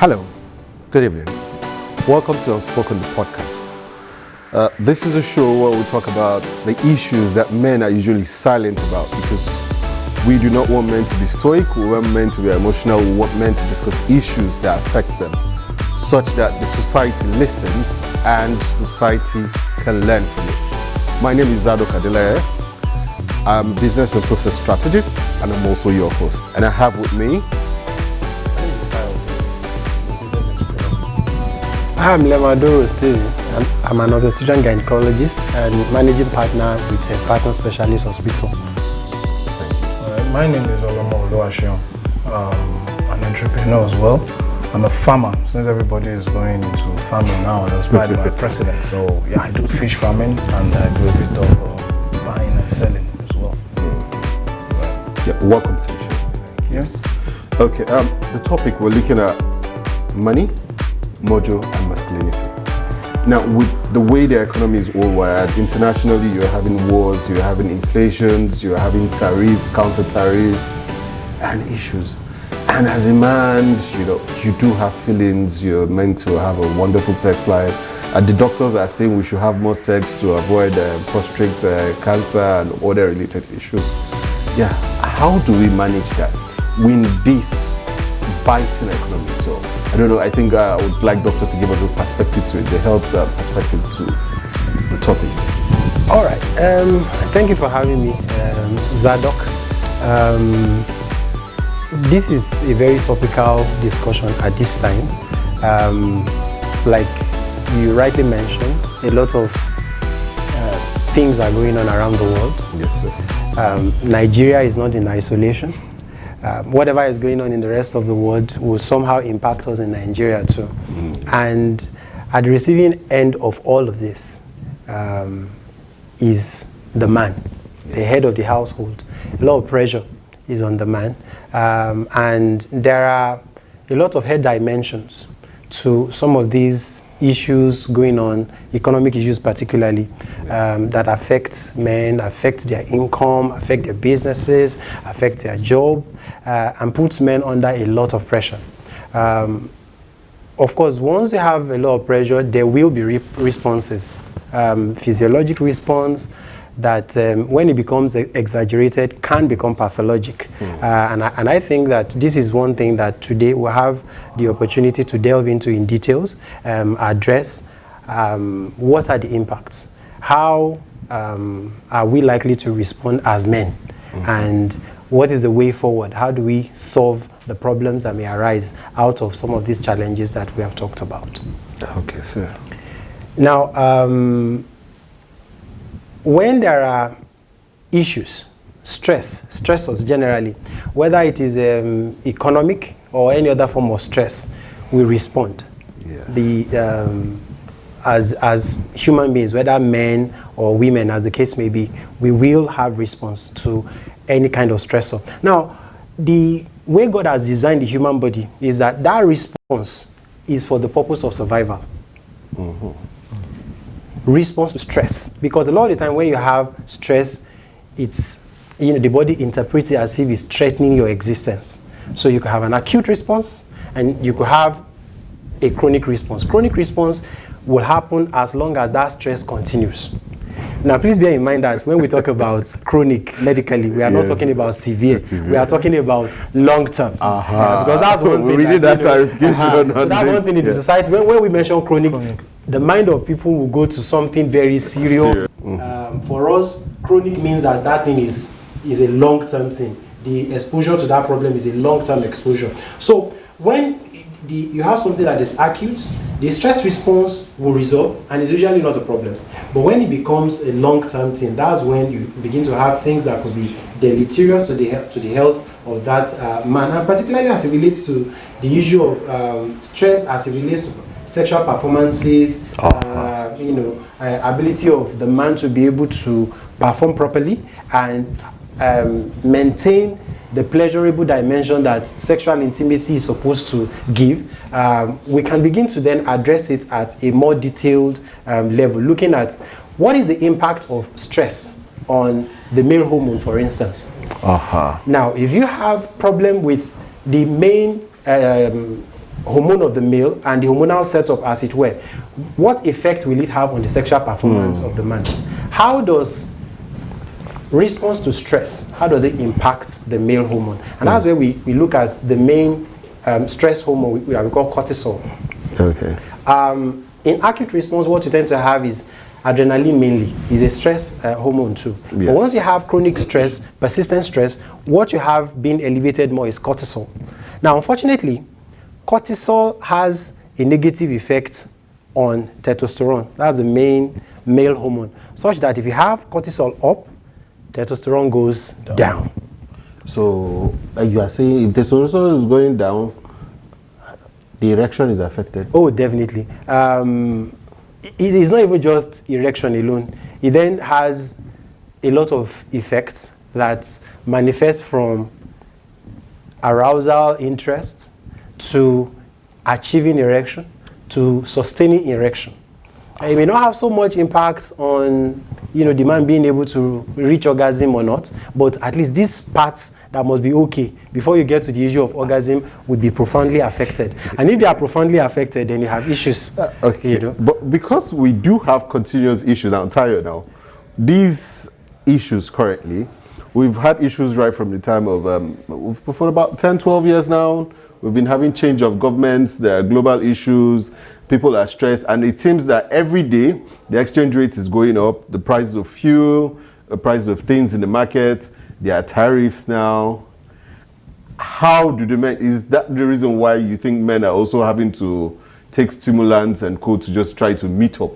Hello, good evening. Welcome to Unspoken, the podcast. This is a show where we talk about the issues that men are usually silent about because we do not want men to be stoic, we want men to be emotional, we want men to discuss issues that affect them such that the society listens and society can learn from it. My name is Zadok Adeleye. I'm a business and process strategist and I'm also your host. And I have with me I'm Lemadoro Steve. I'm an obstetrician gynecologist and managing partner with a partner specialist hospital. My name is Olomo Oluwaseun. I'm an entrepreneur as well. I'm a farmer, since everybody is going into farming now. That's why I'm my president. So yeah, I do fish farming and I do a bit of buying and selling as well. Yeah, welcome to the show. Yes. Okay. The topic we're looking at: money, mojo, and masculinity. Now, with the way the economy is all wired, internationally, you're having wars, you're having inflations, you're having tariffs, counter tariffs, and issues. And as a man, you do have feelings. You're meant to have a wonderful sex life. And the doctors are saying we should have more sex to avoid prostate cancer and other related issues. Yeah, how do we manage that in this biting economy? So I don't know. I think I would like Doctor to give us a perspective to it, the health perspective to the topic. All right. Thank you for having me, Zadok. This is a very topical discussion at this time. Like you rightly mentioned, a lot of things are going on around the world. Yes, sir. Nigeria is not in isolation. Whatever is going on in the rest of the world will somehow impact us in Nigeria too. And at the receiving end of all of this is the man, the head of the household. A lot of pressure is on the man. And there are a lot of head dimensions to some of these issues going on, economic issues particularly, that affect men, affect their income, affect their businesses, affect their job, and puts men under a lot of pressure. Of course, once you have a lot of pressure, there will be responses, physiologic response, that when it becomes exaggerated can become pathologic. And I think that this is one thing that today we'll have the opportunity to delve into in details, address what are the impacts, how are we likely to respond as men, and what is the way forward, how do we solve the problems that may arise out of some of these challenges that we have talked about. Okay, sir. Now, when there are issues, stressors generally, whether it is economic or any other form of stress, we respond. Yes. As human beings, whether men or women, as the case may be, we will have response to any kind of stressor. Now, the way God has designed the human body is that response is for the purpose of survival. Response to stress, because a lot of the time when you have stress, it's the body interprets it as if it's threatening your existence. So you could have an acute response and you could have a chronic response. Chronic response will happen as long as that stress continues. Now, please bear in mind that when we talk about chronic medically, we are not talking about severe. We are talking about long-term. Because that's one thing. We need that clarification. So that's one thing in the society. When we mention chronic, the mind of people will go to something very serious. For us, chronic means that thing is a long-term thing. The exposure to that problem is a long-term exposure. So when you have something that is acute, the stress response will resolve and it's usually not a problem. But when it becomes a long-term thing, that's when you begin to have things that could be deleterious to the health of that man, and particularly as it relates to the issue of stress as it relates to sexual performances, ability of the man to be able to perform properly and maintain the pleasurable dimension that sexual intimacy is supposed to give. We can begin to then address it at a more detailed level, looking at what is the impact of stress on the male hormone, for instance. Now, if you have problem with the main hormone of the male and the hormonal setup, as it were, what effect will it have on the sexual performance of the man? How does response to stress, how does it impact the male hormone? And that's where we look at the main stress hormone we call cortisol. Okay. In acute response, what you tend to have is adrenaline mainly, is a stress hormone too. Yes. But once you have chronic stress, persistent stress, what you have being elevated more is cortisol. Now, unfortunately, cortisol has a negative effect on testosterone. That's the main male hormone, such that if you have cortisol up, testosterone goes down. So you are saying if testosterone is going down, the erection is affected? Oh, definitely. It's not even just erection alone. It then has a lot of effects that manifest from arousal interest to achieving erection to sustaining erection. It may not have so much impact on the man being able to reach orgasm or not, but at least these parts that must be okay before you get to the issue of orgasm would be profoundly affected. And if they are profoundly affected, then you have issues. Okay. But because we do have continuous issues, I'm tired now, these issues currently, we've had issues right from the time of, for about 10, 12 years now, we've been having change of governments, there are global issues, people are stressed, and it seems that every day the exchange rate is going up, the prices of fuel, the prices of things in the market, there are tariffs now. How do the men, is that the reason why you think men are also having to take stimulants and co to just try to meet up?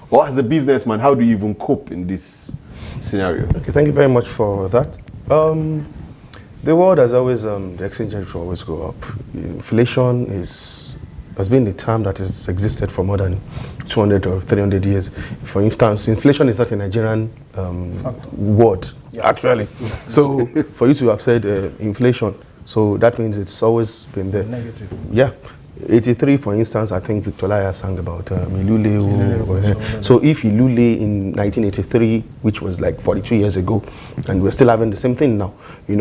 Or as a businessman, how do you even cope in this scenario? Okay, thank you very much for that. The world has always, the exchange rate will always go up. Inflation has been the term that has existed for more than 200 or 300 years. For instance, inflation is not a Nigerian word, actually. So for you to have said inflation, so that means it's always been there. Negative. Yeah. 83, for instance, I think Victoria sang about Ilule. So if Ilule in 1983, which was like 42 years ago, and we're still having the same thing now, the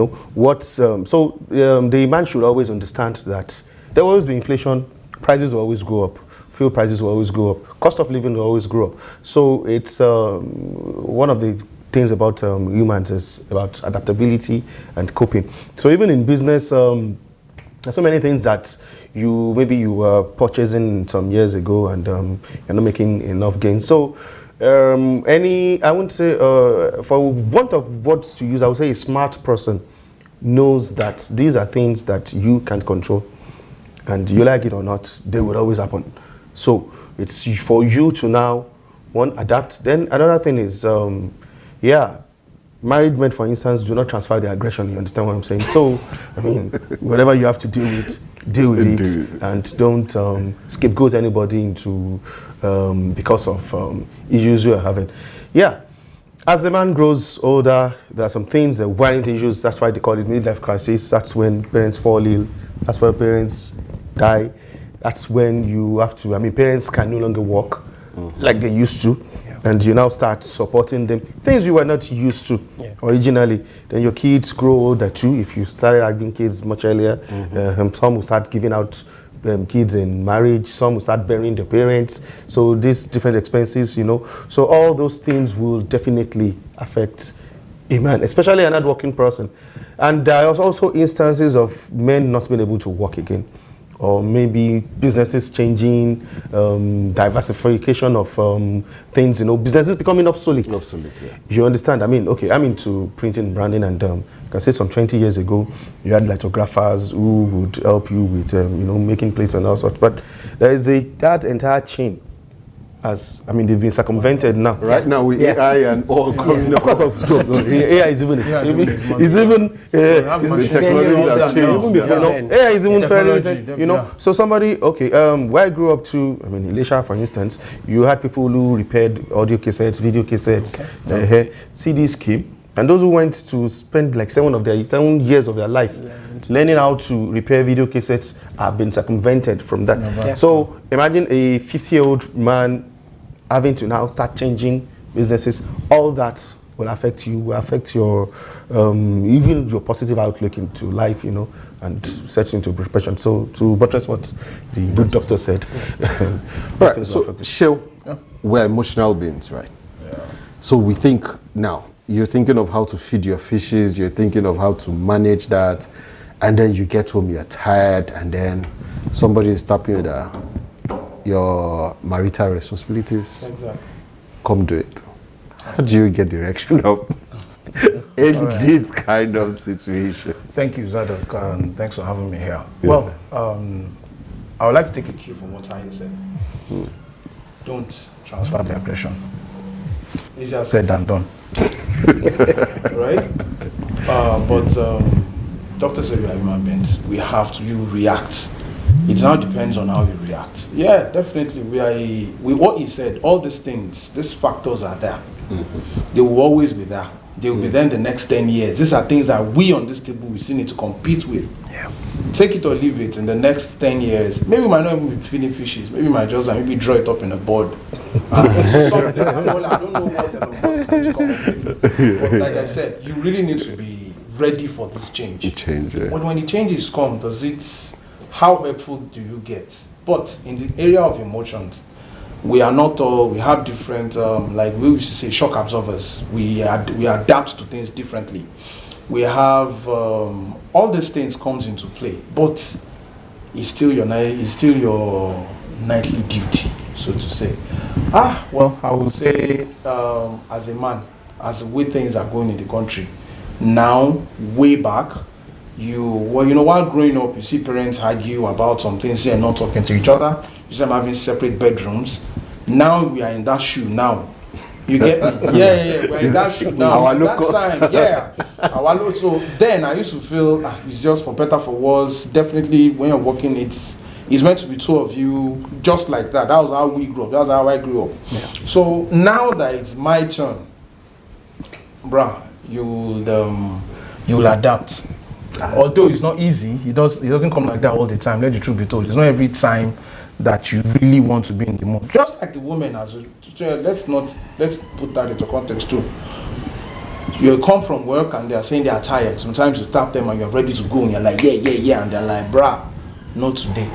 man should always understand that there will always be inflation, prices will always go up, fuel prices will always go up, cost of living will always grow up. So it's one of the things about humans is about adaptability and coping. So even in business, there's so many things that you were purchasing some years ago and you're not making enough gains. So I wouldn't say, for want of words to use, I would say a smart person knows that these are things that you can't control. And you like it or not, they will always happen. So it's for you to now, adapt. Then another thing is, married men, for instance, do not transfer their aggression. You understand what I'm saying? So, I mean, whatever you have to deal with it, and don't scapegoat anybody into because of issues you are having. Yeah, as the man grows older, there are some things that warrant issues. That's why they call it midlife crisis. That's when parents fall ill. That's when parents die. That's when you have to. Parents can no longer walk like they used to. And you now start supporting them. Things you were not used to originally. Then your kids grow older too. If you started having kids much earlier, some will start giving out kids in marriage. Some will start burying their parents. So these different expenses, So all those things will definitely affect a man, especially an hardworking person. And there are also instances of men not being able to work again. Or maybe businesses changing, diversification of things, businesses becoming obsolete. You understand? I'm into printing, branding, and I can say some 20 years ago, you had lithographers who would help you with, making plates and all sorts. But there is that entire chain. They've been circumvented now. Right now with AI and all coming up. Of course, AI is even AI is even fairly, So somebody, where I grew up to, in Elisha, for instance, you had people who repaired audio cassettes, video cassettes, CDs came, and those who went to spend like 7 years of their life learning how to repair video cassettes have been circumvented from that. So imagine a 50-year-old man having to now start changing businesses. All that will affect you, will affect your even your positive outlook into life, and set you into depression. So to buttress what the good doctor said. Right. So, Shell, we're emotional beings, right? Yeah. So we think now. You're thinking of how to feed your fishes. You're thinking of how to manage that, and then you get home, you're tired, and then somebody is tapping you your marital responsibilities. Exactly. Come do it. How do you get direction of in this kind of situation? Thank you, Zadok, and thanks for having me here. Yeah. Well, I would like to take a cue from what I said. Don't transfer the aggression. Easier said than done. Right? But doctor said we are human beings. We have to react. It now depends on how you react. Yeah, definitely. We what he said, all these things, these factors are there. They will always be there. They will be there in the next 10 years. These are things that we on this table we still need to compete with. Yeah. Take it or leave it in the next 10 years. Maybe we might not even be feeding fishes. Maybe we might just maybe draw it up in a board. I don't know what but like I said, you really need to be ready for this change. But when the changes come, how helpful do you get? But in the area of emotions, we are not all, we have different, like we used to say, shock absorbers. We adapt to things differently. We have, all these things comes into play, but it's still your nightly duty, so to say. Well, I would say, as a man, as the way things are going in the country, now, way back, while growing up, you see parents argue about some things, they're not talking to each other, you see them having separate bedrooms. Now we are in that shoe now. You get me? Yeah, we're in that shoe now. That time, yeah. So then I used to feel it's just for better, for worse. Definitely when you're working, it's meant to be two of you, just like that. That was how we grew up. That was how I grew up. Yeah. So now that it's my turn, bruh, you'll adapt. Although it's not easy, it doesn't come like that all the time. Let the truth be told. It's not every time that you really want to be in the mood. Just like the woman, let's put that into context too. You come from work and they are saying they are tired. Sometimes you tap them and you're ready to go and you're like, yeah, and they're like, bruh, not today.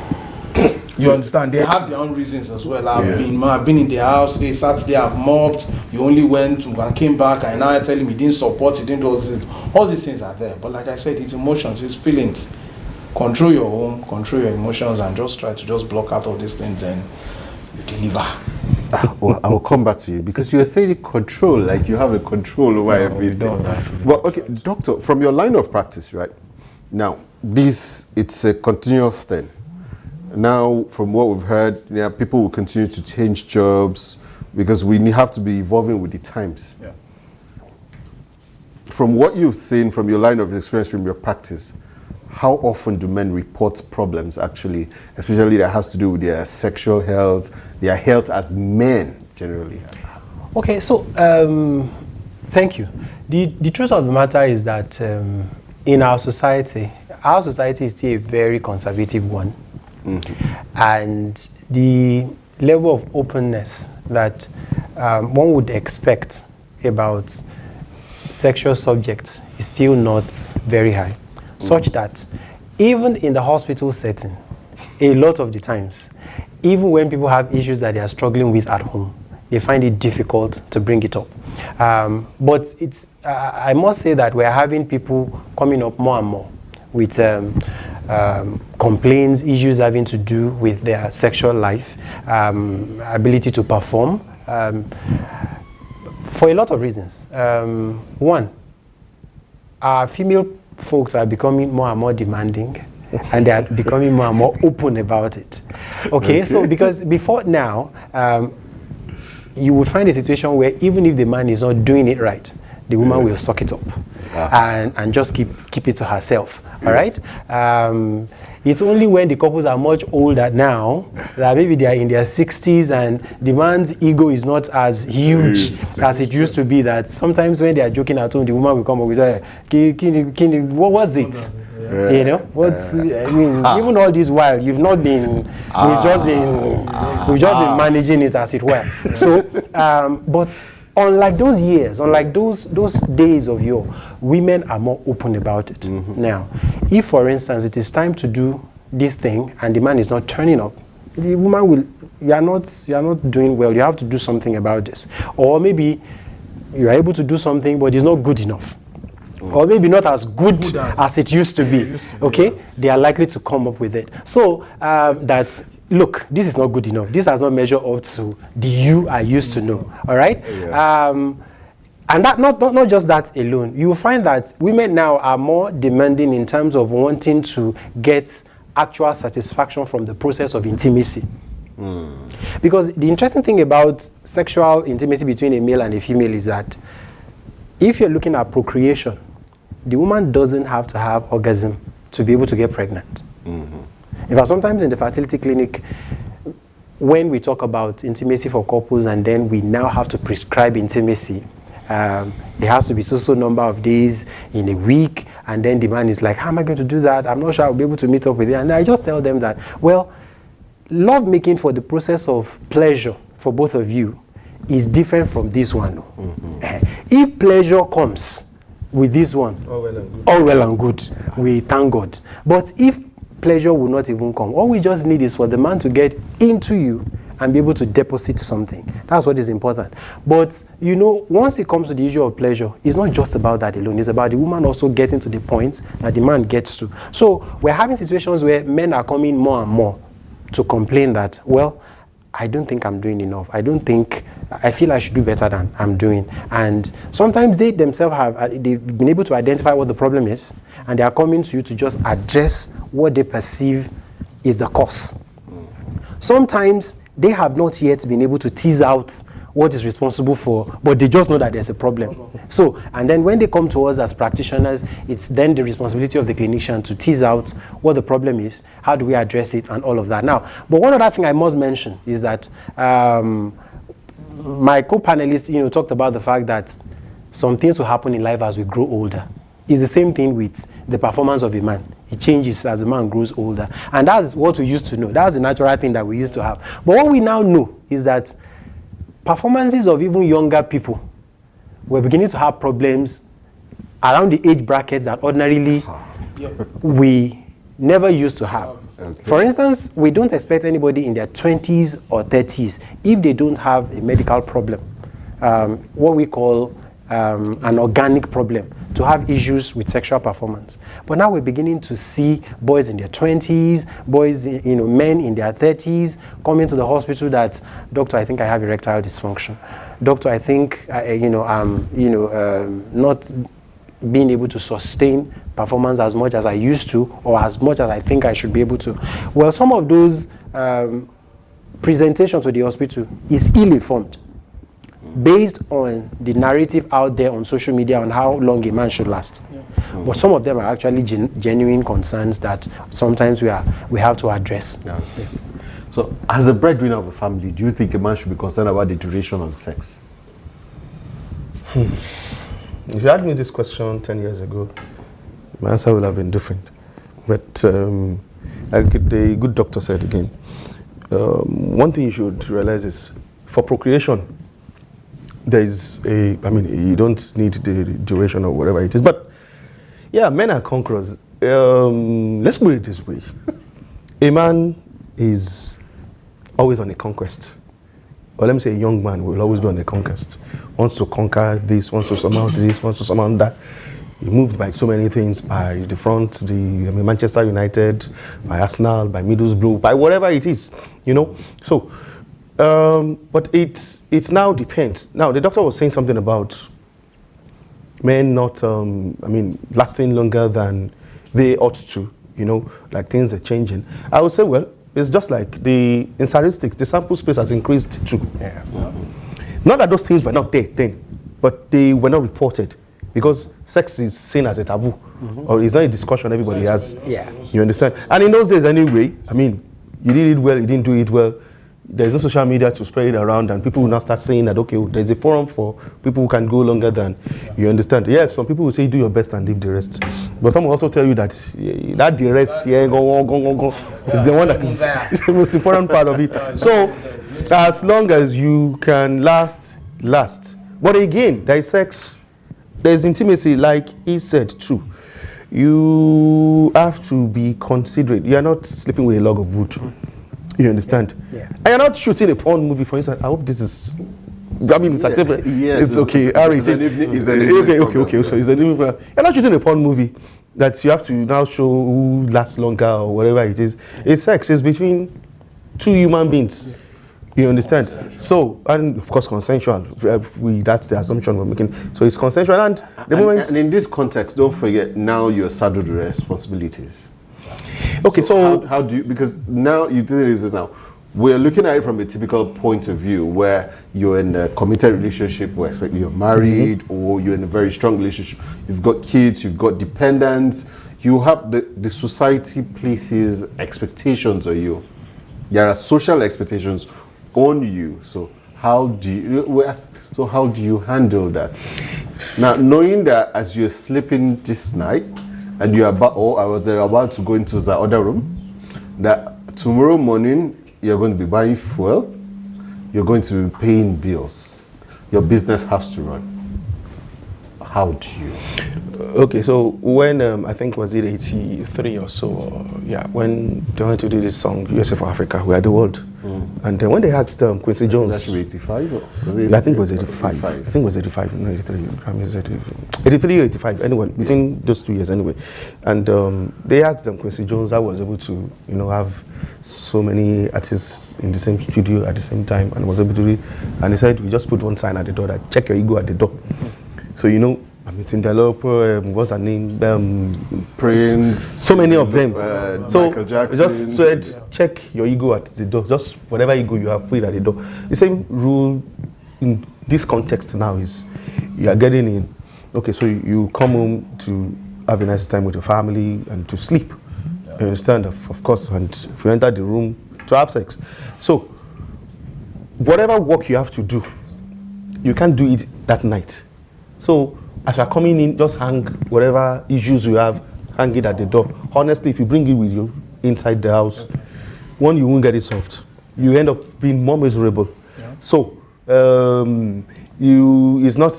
You understand? They have their own reasons as well. I've been in their house, they Saturday, I've mopped, you only went and came back, and now I tell him he didn't support, he didn't do all these things. All these things are there. But like I said, it's emotions, it's feelings. Control your home, control your emotions, and just try to block out all these things and you deliver. Well, I will come back to you because you are saying control, like you have a control over everything. Well, okay, doctor, from your line of practice, right? Now, it's a continuous thing. Now, from what we've heard, people will continue to change jobs because we have to be evolving with the times. Yeah. From what you've seen, from your line of experience, from your practice, how often do men report problems actually, especially that has to do with their sexual health, their health as men generally? Okay, so thank you. The truth of the matter is that in our society is still a very conservative one. Mm-hmm. And the level of openness that one would expect about sexual subjects is still not very high. Such that even in the hospital setting, a lot of the times, even when people have issues that they are struggling with at home, they find it difficult to bring it up. But I must say that we're having people coming up more and more with complaints, issues having to do with their sexual life, ability to perform, for a lot of reasons. One, our female folks are becoming more and more demanding and they are becoming more and more open about it. Okay, so because before now, you would find a situation where even if the man is not doing it right, the woman will suck it up and just keep it to herself. All right? It's only when the couples are much older now that maybe they are in their 60s and the man's ego is not as huge as it used to be, that sometimes when they are joking at home, the woman will come up with, what was it? Yeah. You know, even all this while you've not been, we've just been managing it as it were. So, but unlike those years, unlike those days of yore, women are more open about it. Now, if for instance it is time to do this thing and the man is not turning up, the woman will, you are not doing well, you have to do something about this. Or maybe you are able to do something but it's not good enough. Or maybe not as good as it used to be. Okay, they are likely to come up with it. So that's, look, this is not good enough. This has not measured up to the you I used to know. All right. And that not just that alone. You will find that women now are more demanding in terms of wanting to get actual satisfaction from the process of intimacy. Because the interesting thing about sexual intimacy between a male and a female is that if you're looking at procreation, the woman doesn't have to have orgasm to be able to get pregnant. In fact, sometimes in the fertility clinic, when we talk about intimacy for couples and then we now have to prescribe intimacy, it has to be so number of days in a week, and then the man is like, how am I going to do that? I'm not sure I'll be able to meet up with you. And I just tell them that, well, love making for the process of pleasure for both of you is different from this one. If pleasure comes with this one, all well and good, we thank God. But if pleasure will not even come, all we just need is for the man to get into you and be able to deposit something. That's what is important. But, you know, once it comes to the issue of pleasure, it's not just about that alone. It's about the woman also getting to the point that the man gets to. So we're having situations where men are coming more and more to complain that, well, I don't think I'm doing enough. I feel I should do better than I'm doing. And sometimes they themselves they've been able to identify what the problem is, and they are coming to you to just address what they perceive is the cause. Sometimes they have not yet been able to tease out what is responsible for, but they just know that there's a problem. So, and then when they come to us as practitioners, it's then the responsibility of the clinician to tease out what the problem is, how do we address it, and all of that. Now, but one other thing I must mention is that my co-panelists, talked about the fact that some things will happen in life as we grow older. It's the same thing with the performance of a man. It changes as a man grows older. And that's what we used to know. That's the natural thing that we used to have. But what we now know is that performances of even younger people were beginning to have problems around the age brackets that ordinarily we never used to have. Okay. For instance, we don't expect anybody in their 20s or 30s, if they don't have a medical problem, what we call an organic problem, to have issues with sexual performance. But now we're beginning to see boys in their 20s, boys, men in their 30s coming to the hospital that, doctor, I think I have erectile dysfunction. Doctor, I think, not being able to sustain performance as much as I used to, or as much as I think I should be able to. Well, some of those presentations to the hospital is ill-informed, based on the narrative out there on social media on how long a man should last. But some of them are actually genuine concerns that sometimes we have to address. So, as a breadwinner of a family, do you think a man should be concerned about the duration of sex? If you asked me this question 10 years ago, my answer would have been different. But like the good doctor said again, one thing you should realize is for procreation, there is you don't need the duration or whatever it is. But yeah, men are conquerors. Let's put it this way. A man is always on a conquest. Or let me say a young man will always be on a conquest. Wants to conquer this, wants to surmount this, wants to surmount that. He moved by so many things, by the front, Manchester United, by Arsenal, by Middlesbrough, by whatever it is, So, but it now depends. Now, the doctor was saying something about men not, lasting longer than they ought to, like things are changing. I would say, well, it's just like in statistics, the sample space has increased too. Yeah. Not that those things were not there then, but they were not reported because sex is seen as a taboo, or it's not a discussion everybody has. Yeah. You understand? And in those days anyway, you did it well, you didn't do it well. There's no social media to spread it around, and people will now start saying that, okay, there's a forum for people who can go longer than you understand. Yes, some people will say do your best and leave the rest. But some will also tell you that the rest, go, is the one that is the most important part of it. So, as long as you can last But again, there is sex, there is intimacy, like he said, true. You have to be considerate. You are not sleeping with a log of wood. You understand? Yeah. And you're not shooting a porn movie, for instance. I hope this is. I mean, it's acceptable. Yes, it's okay. Okay. So it's an evening. You're not shooting a porn movie that you have to now show who lasts longer or whatever it is. It's sex. It's between two human beings. You understand? So, and of course, consensual. That's the assumption we're making. So it's consensual, and the moment. And in this context, don't forget now you're saddled with responsibilities. Okay, so how do you? Because now you do this now. We're looking at it from a typical point of view where you're in a committed relationship, where you're married, or you're in a very strong relationship. You've got kids, you've got dependents. You have the society places expectations on you. There are social expectations on you. So how do you handle that? Now, knowing that as you're sleeping this night, and you're about to go into the other room, that tomorrow morning you're going to be buying fuel, you're going to be paying bills, your business has to run. How do you? Okay, so when I think was it 83 or so, when they wanted to do this song USA for Africa, We Are the World, and then when they asked Quincy Jones, that should be 85 or was it I think it was 85. I think it was 85, no 83. 83 or 85, anyway, between those 2 years anyway. And they asked Quincy Jones, I was able to, have so many artists in the same studio at the same time, and was able to read. And he said, we just put one sign at the door that check your ego at the door. So Cinderella, what's her name? Prince. So many of them. So Michael Jackson. Just said, check your ego at the door. Just whatever ego you have, put it at the door. The same rule in this context now is you are getting in. Okay, so you come home to have a nice time with your family and to sleep. Yeah. You understand, of course. And if you enter the room, to have sex. So whatever work you have to do, you can't do it that night. So as you're coming in, just hang whatever issues you have, hang it at the door. Honestly, if you bring it with you inside the house, one, you won't get it solved. You end up being more miserable. Yeah. So it's not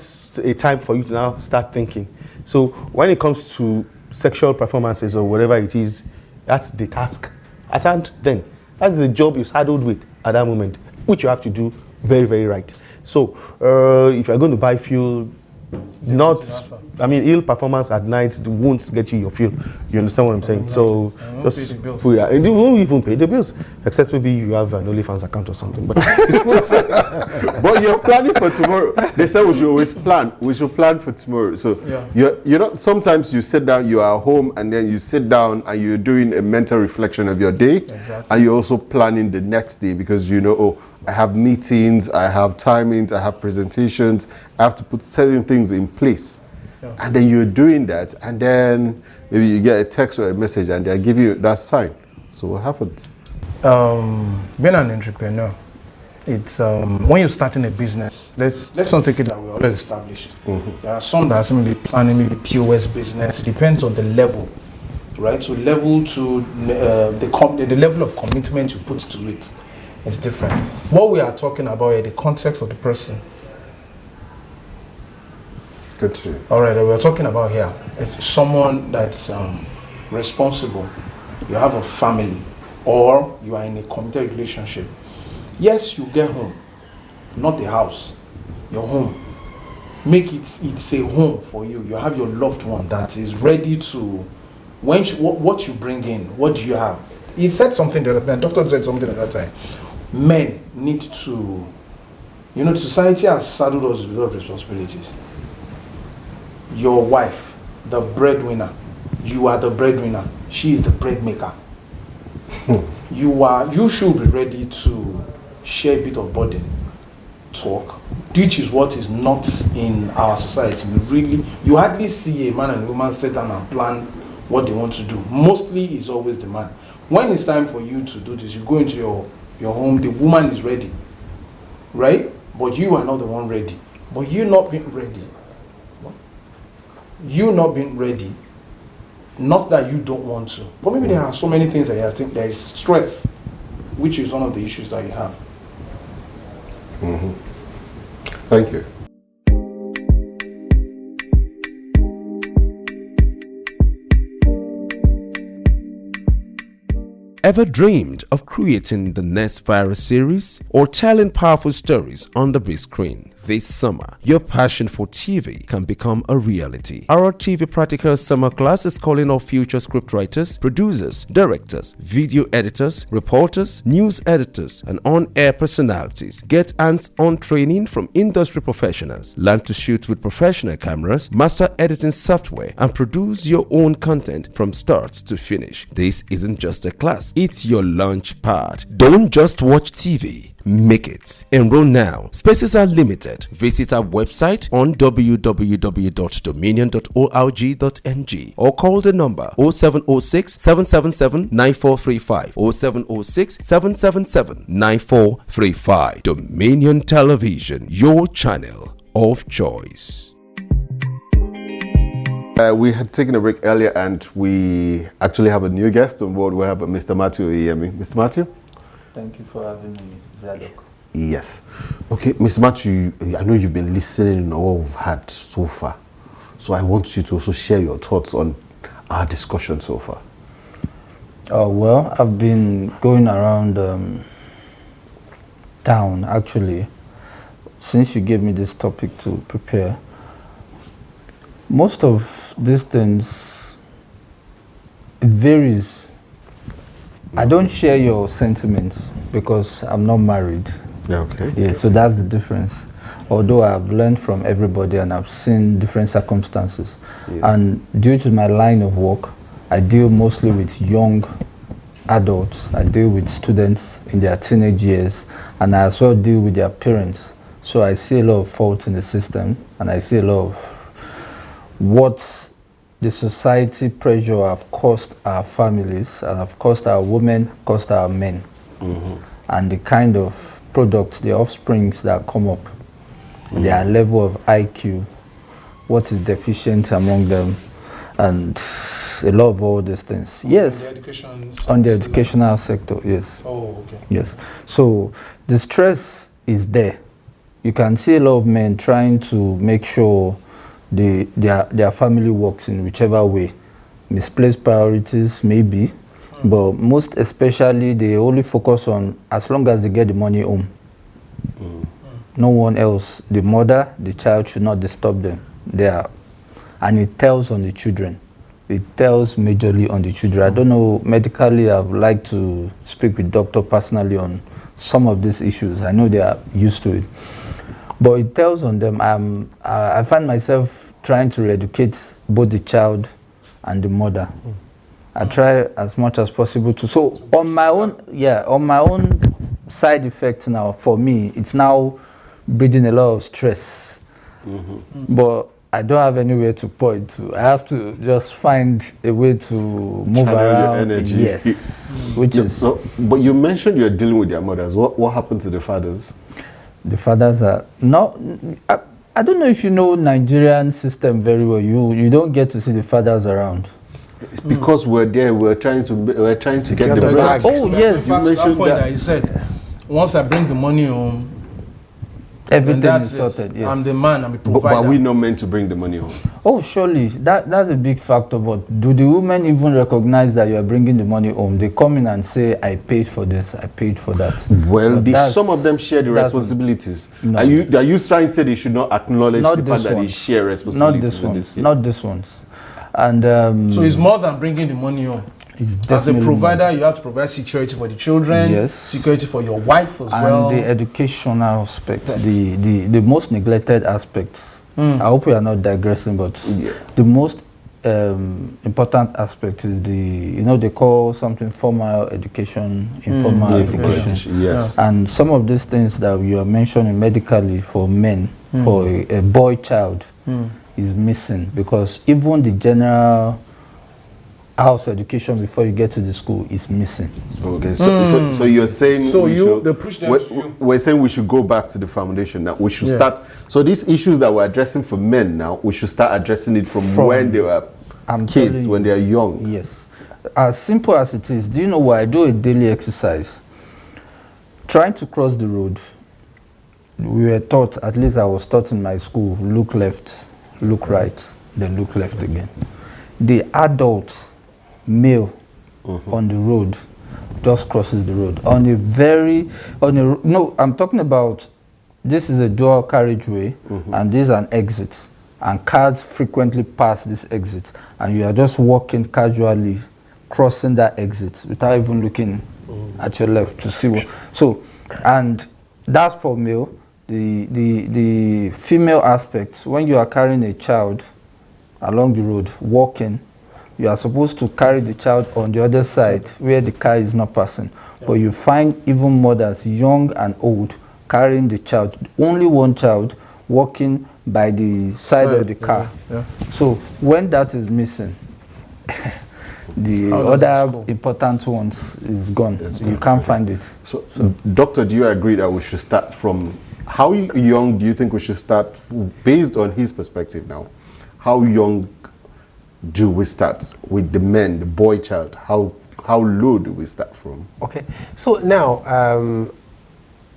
a time for you to now start thinking. So when it comes to sexual performances or whatever it is, that's the task at hand then. That's the job you're saddled with at that moment, which you have to do very, very right. So if you're going to buy fuel, ill performance at night won't get you your fuel. You understand what I'm saying? So just it won't even pay the bills, except maybe you have an OnlyFans account or something. But but you're planning for tomorrow. They say we should always plan. We should plan for tomorrow. So sometimes you sit down, you are home, and then you sit down and you're doing a mental reflection of your day, and you're also planning the next day because I have meetings, I have timings, I have presentations, I have to put certain things in place. Yeah. And then you're doing that, and then maybe you get a text or a message and they give you that sign. So what happens? Being an entrepreneur, it's when you're starting a business, let's not take it that we're already established. Mm-hmm. There are some that are maybe planning maybe POS business. It depends on the level, right? So level to the level of commitment you put to it. It's different. What we are talking about is the context of the person. Good to you. All right, we're talking about here. It's someone that's responsible. You have a family, or you are in a committed relationship. Yes, you get home, not a house. Your home. Make it's a home for you. You have your loved one that is ready to. What you bring in, what do you have? He said something the other time. Doctor said something the other time. Men need to, society has saddled us with a lot of responsibilities. Your wife, the breadwinner, you are the breadwinner. She is the bread maker. You should be ready to share a bit of burden, talk, which is what is not in our society. You hardly see a man and a woman sit down and plan what they want to do. Mostly it's always the man. When it's time for you to do this, you go into your home, the woman is ready, right? But you are not the one ready. But you not being ready. What? You not being ready, not that you don't want to, but maybe there are so many things that you think there is stress, which is one of the issues that you have. Mm-hmm. Thank you. Ever dreamed of creating the next viral series or telling powerful stories on the big screen? This summer, your passion for TV can become a reality. Our TV Practical Summer Class is calling all future scriptwriters, producers, directors, video editors, reporters, news editors, and on-air personalities. Get hands-on training from industry professionals. Learn to shoot with professional cameras, master editing software, and produce your own content from start to finish. This isn't just a class, it's your launch pad. Don't just watch TV. Make it. Enroll now. Spaces are limited. Visit our website on www.dominion.org.ng or call the number 0706 777 9435 0706 777 9435. Dominion Television, your channel of choice. We had taken a break earlier and we actually have a new guest on board. We have Mr. Matthew Iyemi. Mr. Matthew? Thank you for having me, Zadok. Yes. Okay, Mr. Matthew, I know you've been listening on what we've had so far. So I want you to also share your thoughts on our discussion so far. Oh, well, I've been going around town, actually, since you gave me this topic to prepare. Most of these things, it varies. I don't share your sentiments because I'm not married. Yeah, okay. Yeah, so that's the difference. Although I've learned from everybody and I've seen different circumstances. Yeah. And due to my line of work, I deal mostly with young adults. I deal with students in their teenage years, and I as well deal with their parents. So I see a lot of faults in the system, and I see a lot of what the society pressure have cost our families, and have cost our women, cost our men. And the kind of products, the offsprings that come up, their level of IQ, what is deficient among them, and a lot of all these things. Yes, on the educational sector, yes. Oh, okay. Yes. So the stress is there. You can see a lot of men trying to make sure their family works in whichever way. Misplaced priorities, maybe, but most especially they only focus on as long as they get the money home. No one else, the mother, the child should not disturb them. And it tells on the children. It tells majorly on the children. I don't know, medically, I would like to speak with doctor personally on some of these issues. I know they are used to it. But it tells on them. I find myself trying to re-educate both the child and the mother. I try as much as possible to. So on my own side effects now, for me, it's now breeding a lot of stress. But I don't have anywhere to point to. I have to just find a way to move Channel around. your energy. Yes, which is. So, but you mentioned you're dealing with their mothers. What happened to the fathers? The fathers are not. I don't know if you know Nigerian system very well. You don't get to see the fathers around. It's because we're there. We're trying to get the bag. Oh yes. You mentioned that point that you said. Once I bring the money home, everything is sorted. Yes. I'm the man. I'm the provider. But are we not meant to bring the money home? Oh, surely that's a big factor. But do the women even recognize that you are bringing the money home? They come in and say, "I paid for this. I paid for that." Well, some of them share the responsibilities. No. Are you trying to say they should not acknowledge the fact that they share responsibilities? Not this one. And so it's more than bringing the money home. As a provider, you have to provide security for the children, yes, security for your wife as well, and the educational aspects, the most neglected aspects. I hope we are not digressing, but the most important aspect is they call something formal education, informal education. Yes. And some of these things that you are mentioning medically for men, for a boy child, is missing, because even the general house education before you get to the school is missing. Okay, so you're saying we're saying we should go back to the foundation now. We should start. So these issues that we're addressing for men now, we should start addressing it from when they were kids, when they are young. Yes. As simple as it is, do you know why I do a daily exercise? Trying to cross the road, we were taught, at least I was taught in my school, look left, look right, then look left again. The adult male on the road just crosses the road. No, I'm talking about, this is a dual carriageway, and this is an exit. And cars frequently pass this exit. And you are just walking casually, crossing that exit without even looking at your left to see what. So, and that's for male. The female aspect, when you are carrying a child along the road, walking, you are supposed to carry the child on the other side where the car is not passing. But you find even mothers, young and old, carrying the child, only one child, walking by the side of the car. So when that is missing, the other important ones is gone. You can't find it. So, doctor, do you agree that we should start from, how young do you think we should start, based on his perspective now? How young do we start with the men, the boy child? How low do we start from? Okay, so now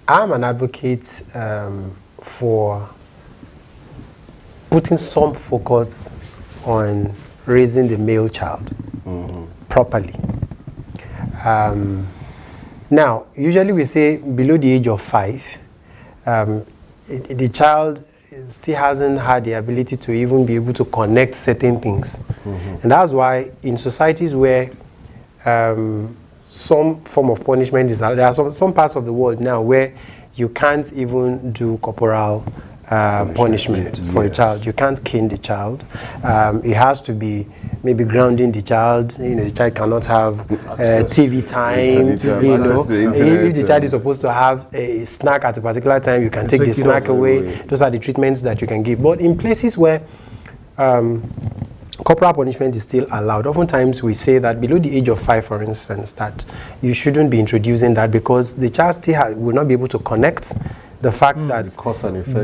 I'm an advocate for putting some focus on raising the male child properly. Now, usually we say below the age of 5, the child still hasn't had the ability to even be able to connect certain things. And that's why in societies where some form of punishment is, there are some parts of the world now where you can't even do corporal punishment for a child. You can't cane the child. It has to be maybe grounding the child. You know, the child cannot have TV time. If the child is supposed to have a snack at a particular time, you can take the snack away. Those are the treatments that you can give. But in places where corporal punishment is still allowed, oftentimes we say that below the age of 5, for instance, that you shouldn't be introducing that, because the child still will not be able to connect the fact that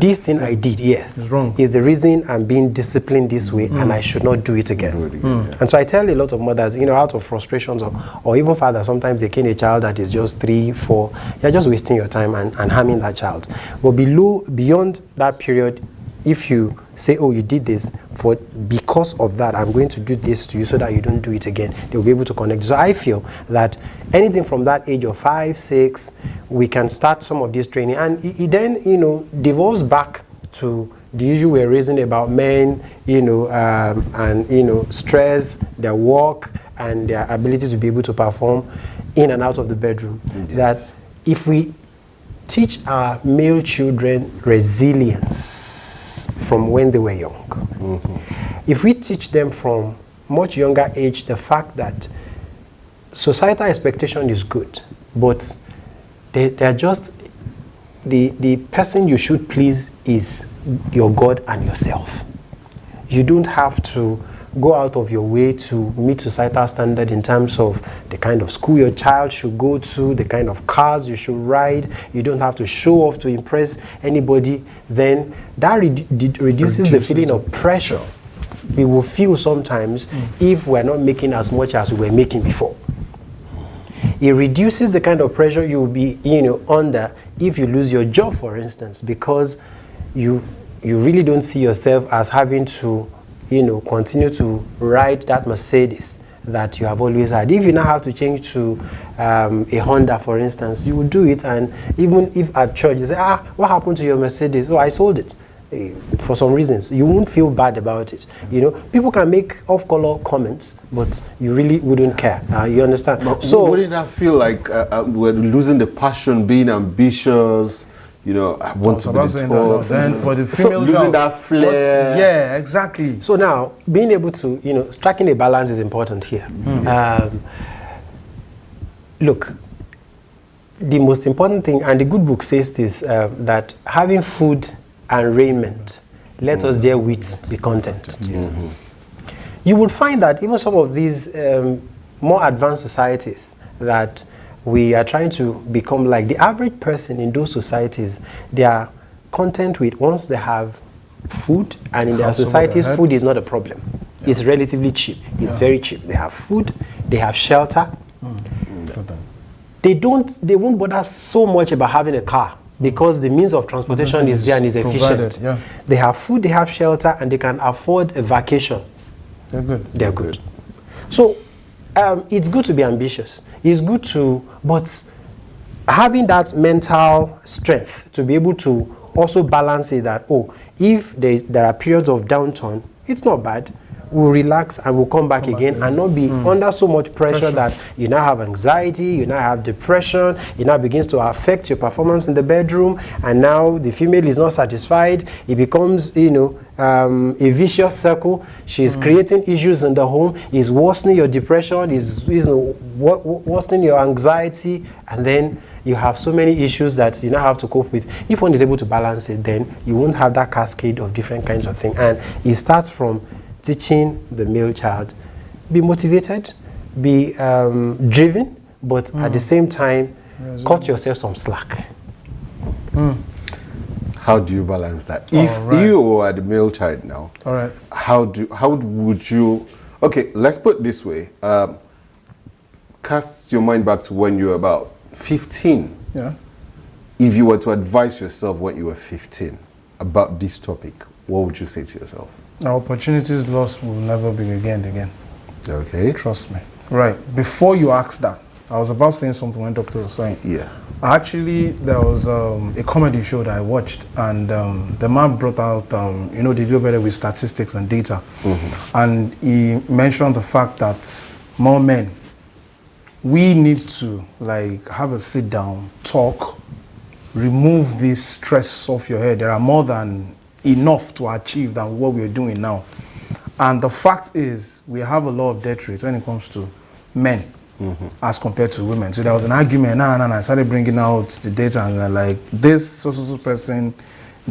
this thing I did, is the reason I'm being disciplined this way, and I should not do it again. And so I tell a lot of mothers, you know, out of frustrations, or even fathers, sometimes they cane a child that is just 3, 4, you're just wasting your time and harming that child. But beyond that period, if you say, oh, you did this, because of that, I'm going to do this to you so that you don't do it again, they'll be able to connect. So I feel that anything from that age of 5, 6, we can start some of this training. And it then, you know, devolves back to the issue we're raising about men, you know, and, you know, stress, their work, and their ability to be able to perform in and out of the bedroom. That if we teach our male children resilience from when they were young. If we teach them from much younger age the fact that societal expectation is good, but they're just, the person you should please is your God and yourself. You don't have to go out of your way to meet societal standard in terms of the kind of school your child should go to, the kind of cars you should ride. You don't have to show off to impress anybody. Then that reduces the feeling of pressure we will feel sometimes if we're not making as much as we were making before. It reduces the kind of pressure you will be, you know, under if you lose your job, for instance, because you really don't see yourself as having to, you know, continue to ride that Mercedes that you have always had. If you now have to change to a Honda, for instance, you will do it. And even if at church you say, what happened to your Mercedes? Oh, I sold it for some reasons. You won't feel bad about it. You know, people can make off-color comments, but you really wouldn't care. You understand? But so wouldn't that feel like we're losing the passion, being ambitious? You know, I want to be the top. Then for the female losing that flair. Yeah, exactly. So now, being able to, you know, striking a balance is important here. Look, the most important thing, and the good book says this, that having food and raiment, let us therewith be content. You will find that even some of these more advanced societies that we are trying to become like, the average person in those societies, they are content with, once they have food, and in their societies, food is not a problem. It's relatively cheap. It's very cheap. They have food, they have shelter. They won't bother so much about having a car, because the means of transportation is there and is efficient. They have food, they have shelter, and they can afford a vacation. They're good. They're good. So it's good to be ambitious. it's good to, but having that mental strength to be able to also balance it, that, oh, if there are periods of downturn, it's not bad. We'll relax and we'll come back again and not be under so much pressure that you now have anxiety, you now have depression, it now begins to affect your performance in the bedroom, and now the female is not satisfied. It becomes, a vicious circle. She's creating issues in the home, is worsening your depression, is worsening your anxiety, and then you have so many issues that you now have to cope with. If one is able to balance it, then you won't have that cascade of different kinds of things. And it starts from teaching the male child, be motivated, be driven, but at the same time, cut yourself some slack. How do you balance that? If you are the male child now, how would you? Okay, let's put it this way. Cast your mind back to when you were about 15. Yeah. If you were to advise yourself when you were 15 about this topic, what would you say to yourself? Our opportunities lost will never be regained again. Okay. Trust me. Right. Before you ask that, I was about saying something when Doctor was saying. Yeah. Actually, there was a comedy show that I watched, and the man brought out, they deal better with statistics and data. And he mentioned the fact that more men, we need to have a sit down, talk, remove this stress off your head. There are more than enough to achieve than what we're doing now. And the fact is, we have a lot of death rate when it comes to men as compared to women. So there was an argument, I started bringing out the data, and this so person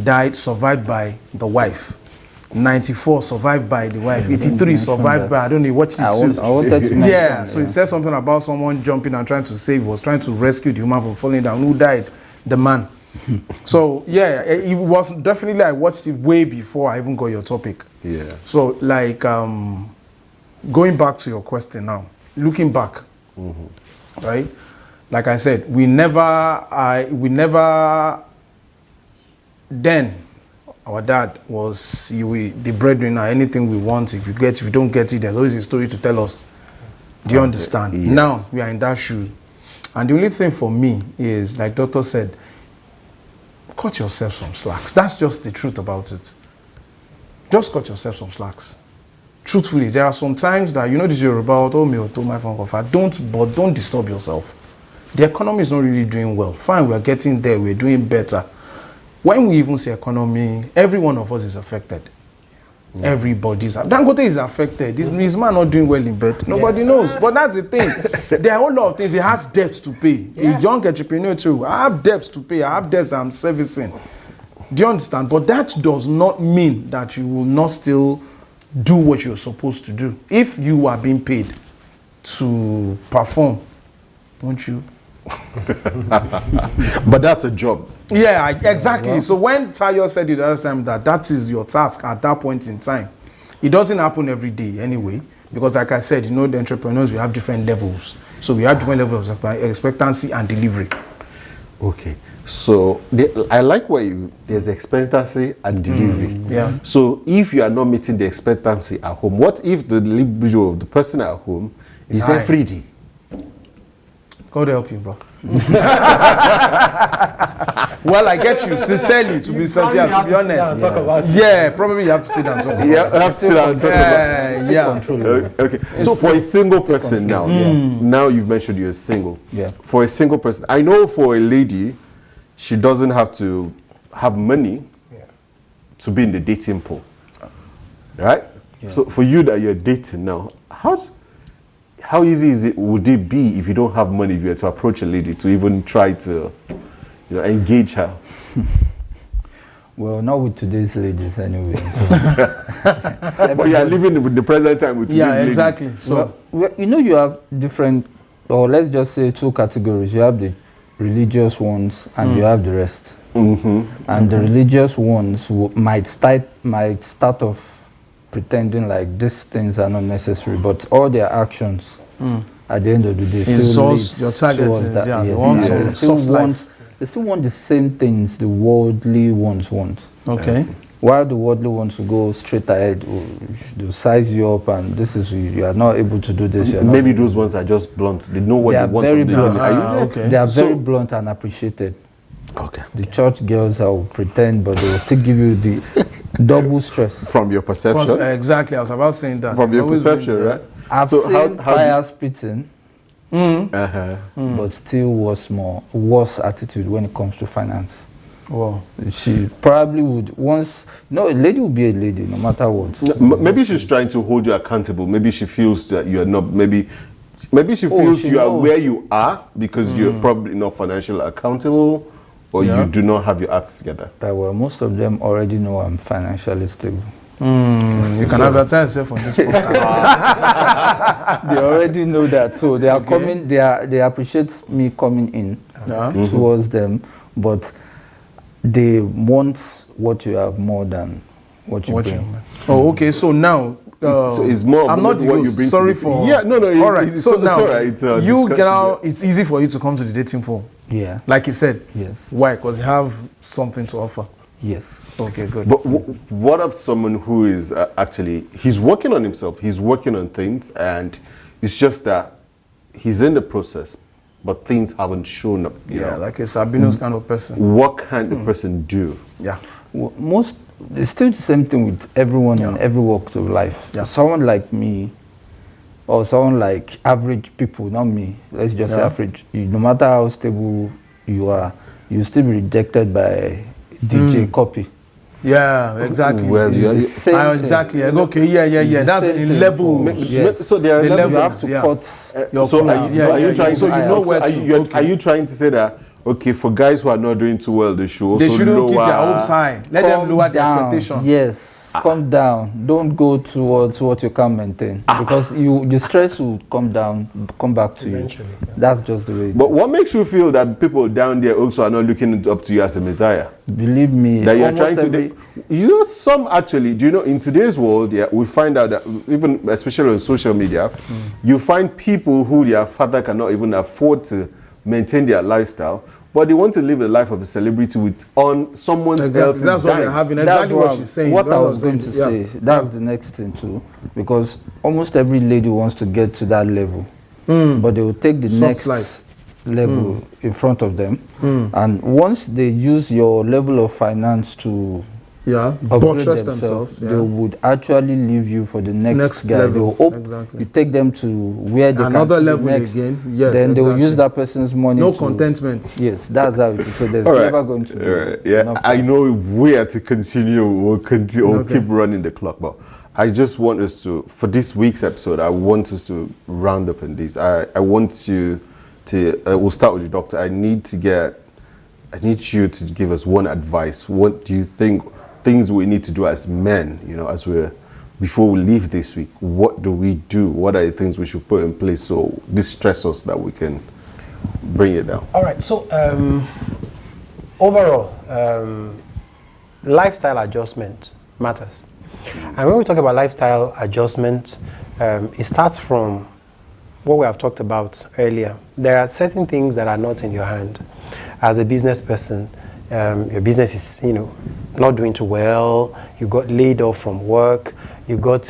died, survived by the wife. 94 survived by the wife. 83 survived by, I don't know, watched it. Yeah, so he said something about someone jumping and trying to save, was trying to rescue the woman from falling down. Who died? The man. So yeah, it was definitely, I watched it way before I even got your topic. Yeah. So going back to your question now, looking back, right? Like I said, we never then, our dad was the breadwinner. Anything we want, if you don't get it, there's always a story to tell us. Do you understand? Yes. Now we are in that shoe, and the only thing for me is, like Doctor said, cut yourself some slacks. That's just the truth about it. Just cut yourself some slacks. Truthfully, there are some times that, this you're about, my phone, don't disturb yourself. The economy is not really doing well. Fine, we're getting there, we're doing better. When we even say economy, every one of us is affected. Everybody's. Dangote is affected. This man not doing well in bed. Nobody knows. But that's the thing. There are a whole lot of things. He has debts to pay. A young entrepreneur too. I have debts to pay. I have debts I'm servicing. Do you understand? But that does not mean that you will not still do what you're supposed to do. If you are being paid to perform, won't you? But that's a job. Yeah, exactly. Well, so when Tayo said it the other time that is your task at that point in time, it doesn't happen every day anyway, because like I said, the entrepreneurs, we have different levels. So we have different levels of expectancy and delivery. Okay. So I like there's expectancy and delivery. Yeah. So if you are not meeting the expectancy at home, what if the libido of the person at home is every day? God help you, bro. Well, I get you sincerely, to be honest. Probably you have to sit down and talk about it. Yeah, have to sit down and talk about it. Okay. So for a single person now, now you've mentioned you're single. Yeah. For a single person, I know for a lady, she doesn't have to have money to be in the dating pool. Right? Yeah. So for you that you're dating now, how easy would it be if you don't have money, if you were to approach a lady to even try to engage her? Well, not with today's ladies anyway. So. But you are living with the present time with today's ladies. Exactly. So you have different, or let's just say two categories. You have the religious ones and you have the rest. And the religious ones might start off pretending like these things are not necessary, but all their actions at the end of the day still leads your target towards that. They still want the same things the worldly ones want. Okay. While the worldly wants to go straight ahead, they'll size you up, and this is you are not able to do this. Maybe those ones are just blunt. They know what they want from the journey. They are very blunt and appreciated. Okay. The church girls will pretend, but they will still give you the double stress. From your perception? Exactly, I was about saying that. From your perception, right? I've seen fire spitting, but still worse attitude when it comes to finance. Wow. She probably would a lady will be a lady no matter what. Maybe she's trying to hold you accountable. Maybe she feels that you are not, maybe she feels you are where you are because you're probably not financially accountable, or you do not have your acts together. Well, most of them already know I'm financially stable. You can advertise yourself on this podcast. They already know that, so they are coming. They appreciate me coming in towards them, but they want what you have more than what you bring. Oh, okay. So now, it's more. I'm not what you bring. Sorry for. Yeah, no. All right. It's So now, all right. it's easy for you to come to the dating pool. Yeah. Like you said. Yes. Why? Because you have something to offer. Yes. Okay, good. But what of someone who is actually, he's working on himself, he's working on things, and it's just that he's in the process, but things haven't shown up. You know? Like a Sabino's kind of person. What can the person do? Yeah. It's still the same thing with everyone in every walks of life. Yeah. Someone like me, or someone like average people, not me, let's just say average, no matter how stable you are, you still be rejected by DJ Copy. Yeah, exactly. Well, exactly. Okay, yeah. That's in levels. Yes. So there are the levels. You have to cut your Are you trying to say that? Okay, for guys who are not doing too well, they should shouldn't keep their hopes high. Let them lower their expectation. Yes, calm down. Don't go towards what you can't maintain, because the stress will come back to eventually, you. That's just the way. But what makes you feel that people down there also are not looking up to you as a messiah? Believe me, that you're trying to. Some actually. Do you know in today's world? Yeah, we find out that even especially on social media, you find people who their father cannot even afford to maintain their lifestyle, but they want to live a life of a celebrity on someone else's That's what they're having. Exactly what she's saying. What I was going to say. That's the next thing too, because almost every lady wants to get to that level, but they will take the next level in front of them, and once they use your level of finance to upgrade themselves, they would actually leave you for the next guy. Level. They will hope you take them to where they another can level next. Again. Yes, then they will use that person's money. No contentment. Yes, that's how it is. So there's never going to be. I know if we are to continue, we'll keep running the clock. But I just want us to, for this week's episode, I want us to round up in this. I want you to. We'll start with you, Doctor. I need you to give us one advice. What do you think? Things we need to do as men, before we leave this week, what do we do? What are the things we should put in place so this stress us that we can bring it down? All right, so overall, lifestyle adjustment matters. And when we talk about lifestyle adjustment, it starts from what we have talked about earlier. There are certain things that are not in your hand. As a business person, your business is, not doing too well, you got laid off from work, you got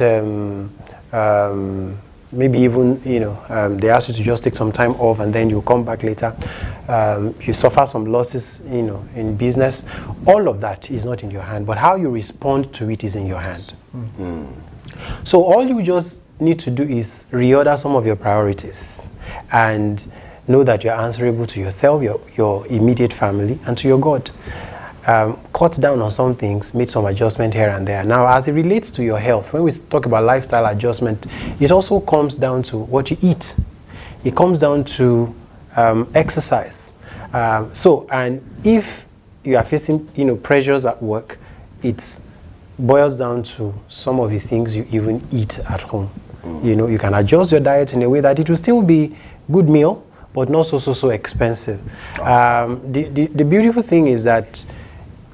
maybe even, they ask you to just take some time off and then you come back later. You suffer some losses, in business. All of that is not in your hand, but how you respond to it is in your hand. So all you just need to do is reorder some of your priorities and know that you're answerable to yourself, your immediate family, and to your God. Cut down on some things, make some adjustment here and there. Now, as it relates to your health, when we talk about lifestyle adjustment, it also comes down to what you eat. It comes down to exercise. And if you are facing, pressures at work, it boils down to some of the things you even eat at home. You can adjust your diet in a way that it will still be good meal, but not so expensive. The beautiful thing is that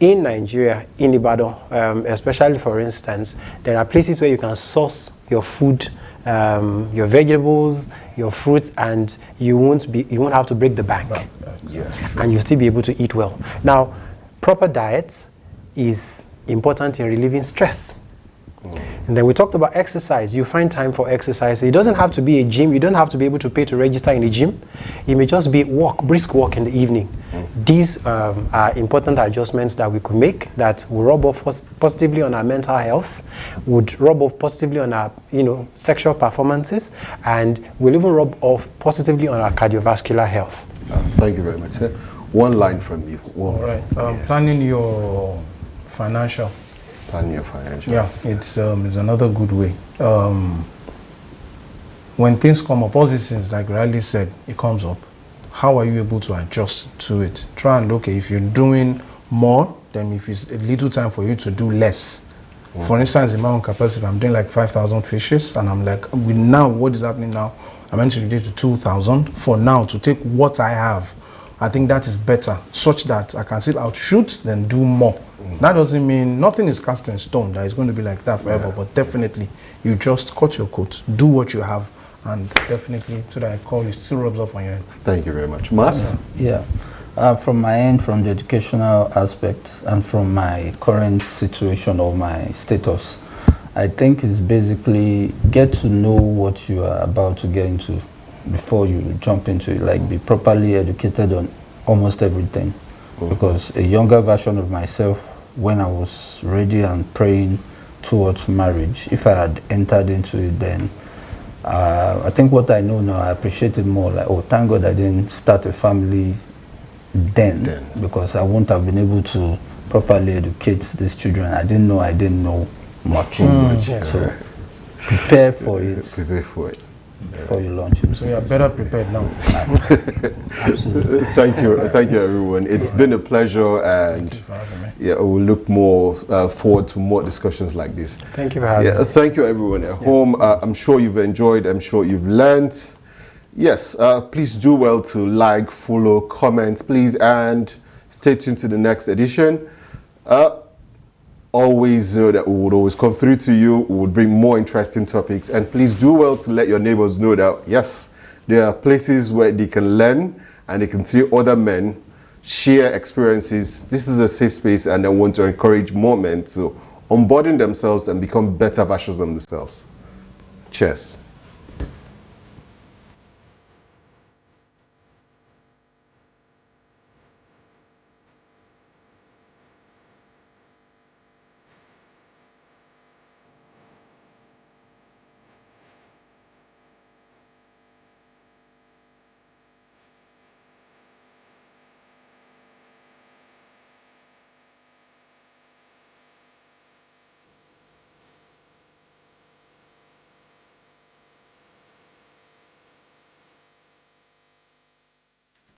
in Nigeria, in Ibadan, especially for instance, there are places where you can source your food, your vegetables, your fruits, and you won't have to break the bank. And you'll still be able to eat well. Now, proper diet is important in relieving stress. And then we talked about exercise. You find time for exercise. It doesn't have to be a gym. You don't have to be able to pay to register in a gym. It may just be brisk walk in the evening. These are important adjustments that we could make that will rub off positively on our mental health, would rub off positively on our sexual performances, and will even rub off positively on our cardiovascular health. Thank you very much, sir. One line from you. All right. Planning your financial. Planning your financials. Yeah, it's another good way. When things come up, all these things, like Riley said, it comes up. How are you able to adjust to it? Try and look, if you're doing more, then if it's a little time for you to do less. For instance, in my own capacity, I'm doing like 5,000 fishes, and I'm like, now what is happening now? I'm going to reduce to 2,000 for now to take what I have. I think that is better, such that I can still outshoot than do more. That doesn't mean nothing is cast in stone, that it's going to be like that forever, but definitely you just cut your coat, do what you have, and definitely, so that I call you, still rubs off on your head. Thank you very much. Mas? Yeah. From my end, from the educational aspect, and from my current situation or my status, I think it's basically get to know what you are about to get into before you jump into it. Like, be properly educated on almost everything. Because a younger version of myself, when I was ready and praying towards marriage, if I had entered into it then, I think what I know now, I appreciate it more. Like, oh, thank God I didn't start a family then, because I wouldn't have been able to properly educate these children. I didn't know much. So prepare for it. Prepare for it. Before you launch it. So you are better prepared now. Absolutely. Thank you, everyone. It's been a pleasure, and Thank you for having me. yeah, we'll look more forward to more discussions like this. Thank you for having me. Thank you, everyone at home. I'm sure you've enjoyed. I'm sure you've learned. Yes, please do well to like, follow, comment, please, and stay tuned to the next edition. Always know that we would always come through to you. We would bring more interesting topics, and please do well to let your neighbors know that yes, there are places where they can learn and they can see other men share experiences. This is a safe space, and I want to encourage more men to unburden themselves and become better versions of themselves. Cheers.